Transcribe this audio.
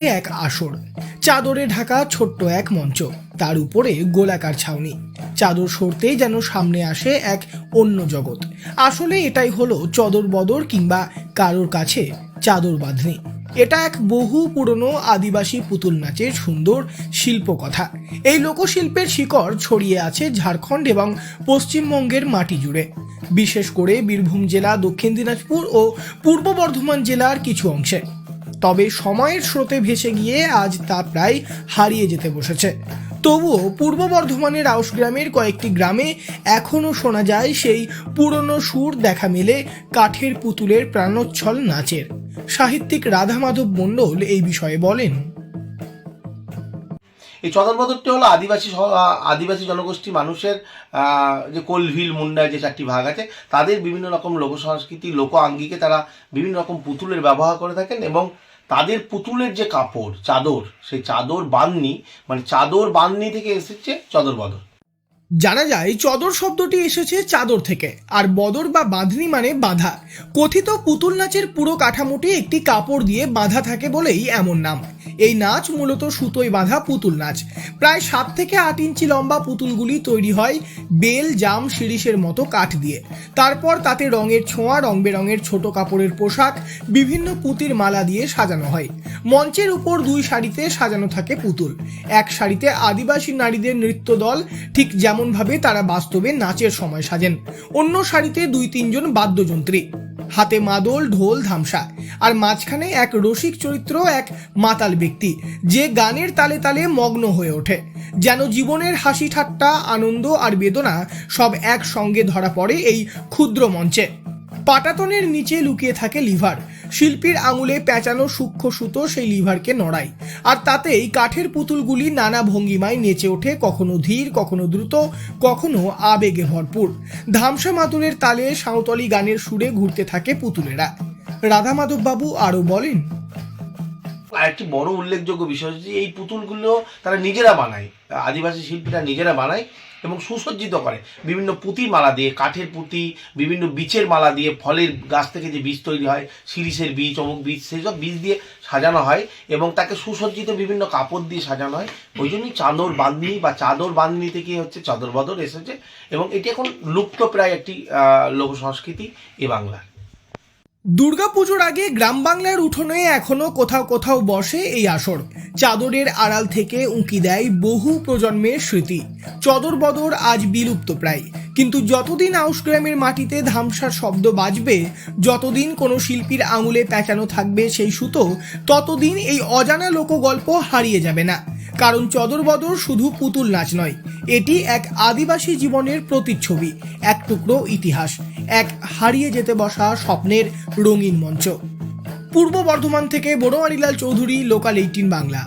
এক আসর, চাদরে ঢাকা ছোট্ট এক মঞ্চ, তার উপরে গোলাকার ছাউনি। চাদর সরতেই যেন সামনে আসে এক অন্য জগৎ। আসলে এটাই হলো চদর বদর কিংবা কারোর কাছে চাদর বাঁধনি। এটা এক বহু পুরনো আদিবাসী পুতুল নাচের সুন্দর শিল্পকথা। এই লোকশিল্পের শিকড় ছড়িয়ে আছে ঝাড়খণ্ড এবং পশ্চিমবঙ্গের মাটি জুড়ে, বিশেষ করে বীরভূম জেলা, দক্ষিণ দিনাজপুর ও পূর্ব বর্ধমান জেলার কিছু অংশে। তবে সময়ের স্রোতে ভেসে গিয়ে আজ তা প্রায় হারিয়ে যেতে বসেছে। তবুও পূর্ব বর্ধমানের আউশগ্রামের কয়েকটি গ্রামে এখনও শোনা যায় সেই পুরনো সুর, দেখা মেলে কাঠের পুতুলের প্রাণোচ্ছল নাচের। সাহিত্যিক রাধা মাধব মণ্ডল এই বিষয়ে বলেন, এই চদরবদরটি হলো আদিবাসী জনগোষ্ঠী মানুষের যে কোলভিল, মুন্ডা, যে চারটি ভাগ আছে, তাদের বিভিন্ন রকম লোক সংস্কৃতি, লোক আঙ্গিকে তারা বিভিন্ন রকম পুতুলের ব্যবহার করে থাকেন। এবং তাদের পুতুলের যে কাপড়, চাদর, সেই চাদর বাঁধনি, মানে চাদর বাঁধনি থেকে এসেছে চদরবদর। জানা যায় চদর শব্দটি এসেছে চাদর থেকে, আর বদর বা বাঁধনি মানে বাঁধা। কথিত পুতুল নাচের পুরো কাঠামোটি একটি কাপড় দিয়ে বাঁধা থাকে বলেই এমন নাম। এই নাচ মূলত সুতোয় বাঁধা পুতুল নাচ। প্রায় 7 থেকে 8 ইঞ্চি লম্বা পুতুলগুলি তৈরি হয় বেল, জাম, শিরিষের মতো কাঠ দিয়ে। তারপর তাতে রঙের ছোঁয়া, রং বেরঙের ছোট কাপড়ের পোশাক, বিভিন্ন পুঁতির মালা দিয়ে সাজানো হয়। মঞ্চের উপর 2 সারিতে সাজানো থাকে পুতুল। এক সারিতে আদিবাসী নারীদের নৃত্য দল, ঠিক যেমনভাবে তারা বাস্তবে নাচের সময় সাজেন। অন্য সারিতে 2-3 জন বাদ্যযন্ত্রী, হাতে মাদল, ঢোল, ধামসা। আর মাঝখানে এক রসিক চরিত্র, এক মাতাল ব্যক্তি, যে গানের তালে তালে মগ্ন হয়ে ওঠে। যেন জীবনের হাসি, ঠাট্টা, আনন্দ আর বেদনা সব একসঙ্গে ধরা পড়ে এই ক্ষুদ্র মঞ্চে। পাটাতনের নিচে লুকিয়ে থাকে লিভার। শিল্পীর আঙুলে পেঁচানো সূক্ষ্ম সুতো সেই লিভারকে নড়ায়, আর তাতেই কাঠের পুতুলগুলি নানা ভঙ্গিমায় নেচে ওঠে, কখনো ধীর, কখনো দ্রুত, কখনো আবেগে ভরপুর। ধামসা মাদুরের তালে সাঁওতালি গানের সুরে ঘুরতে থাকে পুতুলেরা। রাধা মাধব বাবু আরও বলেন, আরেকটি বড় উল্লেখযোগ্য বিষয় হচ্ছে এই পুতুলগুলো তারা নিজেরা বানায়, আদিবাসী শিল্পীরা নিজেরা বানায় এবং সুসজ্জিত করে বিভিন্ন পুঁতির মালা দিয়ে, কাঠের পুঁতি, বিভিন্ন বীচের মালা দিয়ে, ফলের গাছ থেকে যে বীজ তৈরি হয়, শিরিষের বীজ, অমুক বীজ, সেই সব বীজ দিয়ে সাজানো হয় এবং তাকে সুসজ্জিত বিভিন্ন কাপড় দিয়ে সাজানো হয়। ওই জন্যই চাদর বাঁধনি বা চাদর বাঁধনি থেকে হচ্ছে চদরবদর এসেছে এবং এটি এখন লুপ্ত প্রায় একটি লোক সংস্কৃতি এ বাংলার। দুর্গাপুজোর আগে গ্রাম বাংলার উঠোনে এখনো কোথাও কোথাও বসে এই আসর। চাদরের আড়াল থেকে উঁকি দেয় বহু প্রজন্মের স্মৃতি। চদর বদর আজ বিলুপ্ত প্রায়, কিন্তু যতদিন আউশগ্রামের মাটিতে ধামসার শব্দ বাজবে, যতদিন কোনো শিল্পীর আঙুলে পেঁচানো থাকবে সেই সুতো, ততদিন এই অজানা লোকগল্প হারিয়ে যাবে না। কারণ চদর বদর শুধু পুতুল নাচ নয়, এটি এক আদিবাসী জীবনের প্রতিচ্ছবি, এক টুকরো ইতিহাস, এক হারিয়ে যেতে বসা স্বপ্নের রঙিন মঞ্চ। পূর্ব বর্ধমান থেকে বড়মারিলাল চৌধুরী, লোকাল 18 বাংলা।